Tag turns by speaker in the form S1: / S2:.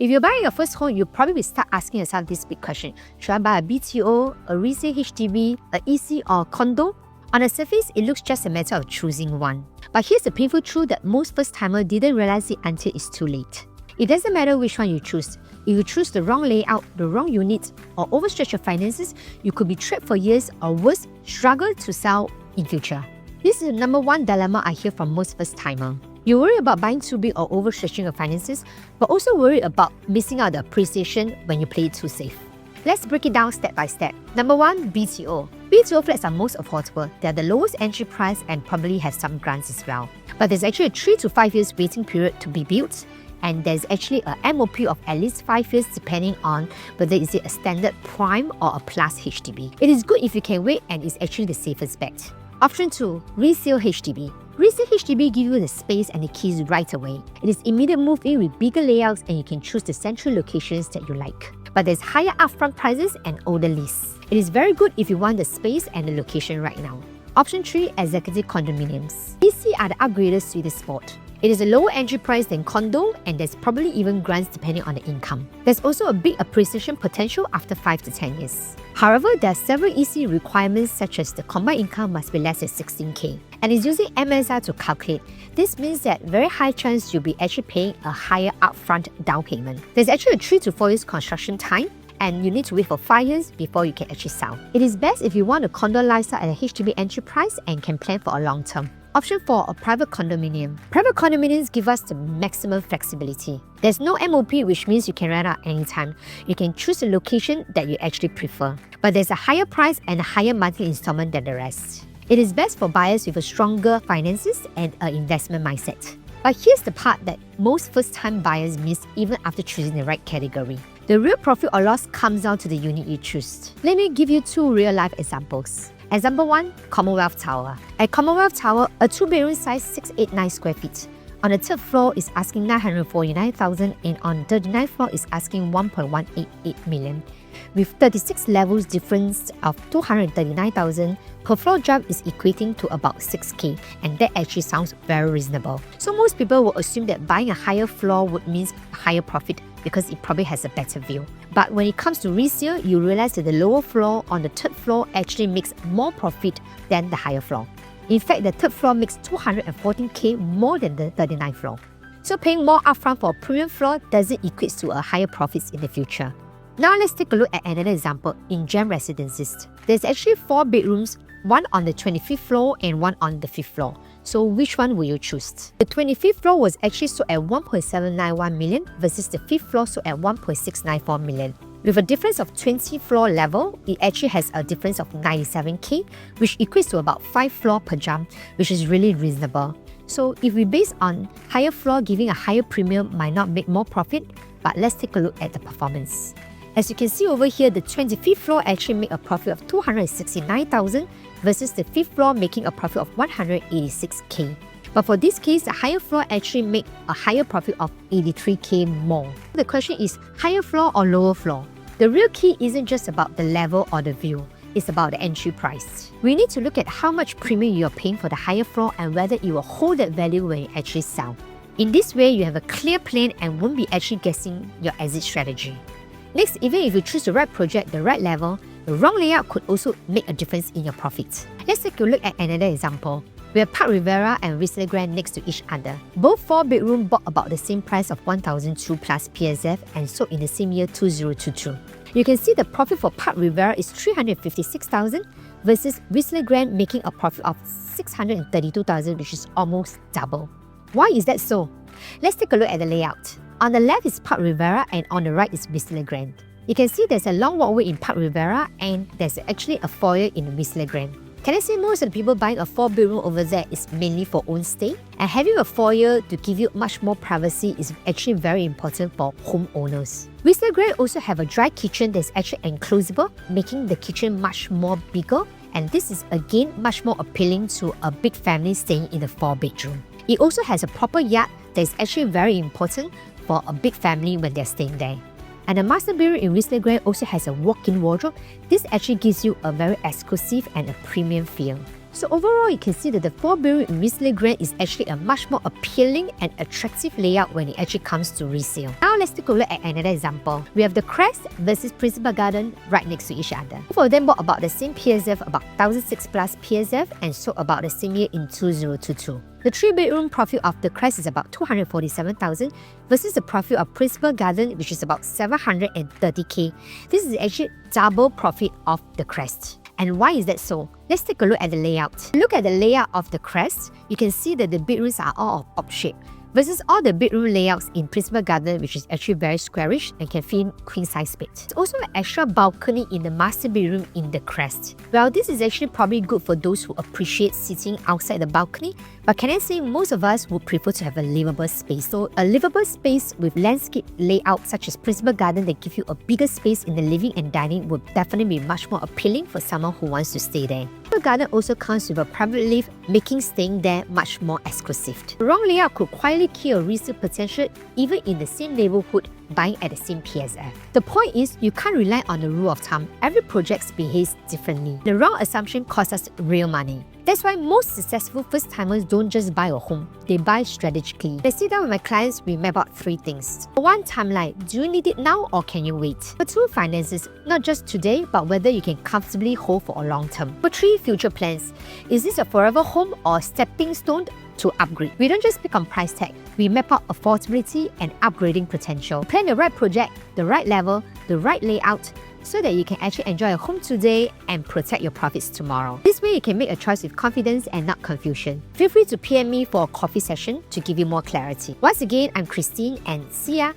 S1: If you're buying your first home, you'll probably start asking yourself this big question. Should I buy a BTO, a resale HDB, a EC or a condo? On the surface, it looks just a matter of choosing one. But here's the painful truth that most first-timers didn't realize it until it's too late. It doesn't matter which one you choose. If you choose the wrong layout, the wrong unit, or overstretch your finances, you could be trapped for years or worse, struggle to sell in future. This is the number one dilemma I hear from most first-timers. You worry about buying too big or overstretching your finances, but also worry about missing out the appreciation when you play it too safe. Let's break it down step by step. Number 1, BTO. BTO flats are most affordable. They are the lowest entry price and probably have some grants as well. But there's actually a 3 to 5 years waiting period to be built, and there's actually a MOP of at least 5 years depending on whether is it a standard prime or a plus HDB. It is good if you can wait, and it's actually the safest bet. Option 2, resale HDB. Resale HDB give you the space and the keys right away. It is immediate move-in with bigger layouts, and you can choose the central locations that you like. But there's higher upfront prices and older lease. It is very good if you want the space and the location right now. Option 3, executive condominiums. EC are the upgraded sweetest spot. It is a lower entry price than condo, and there's probably even grants depending on the income. There's also a big appreciation potential after 5 to 10 years. However, there are several EC requirements such as the combined income must be less than 16K, and it's using MSR to calculate. This means that very high chance you'll be actually paying a higher upfront down payment. There's actually a 3 to 4 years construction time, and you need to wait for 5 years before you can actually sell. It is best if you want a condo lifestyle at a HDB entry price and can plan for a long term. Option 4, a private condominium. Private condominiums give us the maximum flexibility. There's no MOP, which means you can rent out anytime. You can choose the location that you actually prefer. But there's a higher price and a higher monthly installment than the rest. It is best for buyers with a stronger finances and an investment mindset. But here's the part that most first-time buyers miss even after choosing the right category. The real profit or loss comes down to the unit you choose. Let me give you 2 real-life examples. Example 1, Commonwealth Tower. At Commonwealth Tower, a 2-bedroom size 689 square feet. On the 3rd floor is asking 949,000, and on the 39th floor is asking 1.188 million. With 36 levels difference of 239,000, per floor jump is equating to about 6K, and that actually sounds very reasonable. So most people will assume that buying a higher floor would mean higher profit because it probably has a better view. But when it comes to resale, you realize that the lower floor on the 3rd floor actually makes more profit than the higher floor. In fact, the 3rd floor makes 214K more than the 39th floor. So paying more upfront for a premium floor doesn't equate to a higher profits in the future. Now let's take a look at another example in Gem Residences. There's actually 4 bedrooms, one on the 25th floor and one on the 5th floor. So which one will you choose? The 25th floor was actually sold at 1.791 million versus the 5th floor sold at 1.694 million. With a difference of 20 floor level, it actually has a difference of 97K, which equates to about 5 floor per jump, which is really reasonable. So if we base on higher floor giving a higher premium might not make more profit, but let's take a look at the performance. As you can see over here, the 25th floor actually made a profit of 269,000 versus the 5th floor making a profit of 186K. But for this case, the higher floor actually made a higher profit of 83K more. The question is, higher floor or lower floor? The real key isn't just about the level or the view, it's about the entry price. We need to look at how much premium you're paying for the higher floor and whether it will hold that value when you actually sell. In this way, you have a clear plan and won't be actually guessing your exit strategy. Next, even if you choose the right project, the right level, the wrong layout could also make a difference in your profits. Let's take a look at another example. We have Park Rivera and Whistler Grand next to each other. Both 4-bedroom bought about the same price of 1,002 plus PSF and sold in the same year 2022. You can see the profit for Park Rivera is 356,000 versus Whistler Grand making a profit of 632,000, which is almost double. Why is that so? Let's take a look at the layout. On the left is Park Rivera and on the right is Whistler Grand. You can see there's a long walkway in Park Rivera and there's actually a foyer in Whistler Grand. Can I say most of the people buying a 4-bedroom over there is mainly for own stay? And having a foyer to give you much more privacy is actually very important for homeowners. Whistler Grand also have a dry kitchen that's actually enclosable, making the kitchen much more bigger, and this is again much more appealing to a big family staying in a 4-bedroom. It also has a proper yard that is actually very important for a big family when they're staying there. And the master bedroom in Whistler Grand also has a walk-in wardrobe. This actually gives you a very exclusive and a premium feel. So overall, you can see that the 4-bedroom in Risley Grand is actually a much more appealing and attractive layout when it actually comes to resale. Now let's take a look at another example. We have the Crest versus Principal Garden right next to each other. Both of them bought about the same PSF, about 1,006 plus PSF, and sold about the same year in 2022. The 3-bedroom profit of the Crest is about 247,000 versus the profit of Principal Garden, which is about 730k. This is actually double profit of the Crest. And why is that so? Let's take a look at the layout. Look at the layout of the Crest. You can see that the bedrooms are all of up shape versus all the bedroom layouts in Principal Garden, which is actually very squarish and can fit in queen-size bed. There's also an extra balcony in the master bedroom in the Crest. Well, this is actually probably good for those who appreciate sitting outside the balcony, but can I say most of us would prefer to have a livable space. So a livable space with landscape layout such as Principal Garden that give you a bigger space in the living and dining would definitely be much more appealing for someone who wants to stay there. Principal Garden also comes with a private lift, making staying there much more exclusive. The wrong layout could quietly kill resale potential even in the same neighborhood buying at the same PSF. The point is, you can't rely on the rule of thumb. Every project behaves differently. The wrong assumption costs us real money. That's why most successful first-timers don't just buy a home, they buy strategically. I sit down with my clients, we map out 3 things. 1, timeline. Do you need it now or can you wait? 2, finances. Not just today, but whether you can comfortably hold for a long term. 3, future plans. Is this a forever home or a stepping stone to upgrade? We don't just pick on price tag, we map out affordability and upgrading potential. Plan the right project, the right level, the right layout, so that you can actually enjoy a home today and protect your profits tomorrow. This way you can make a choice with confidence and not confusion. Feel free to PM me for a coffee session to give you more clarity. Once again, I'm Christine and see ya!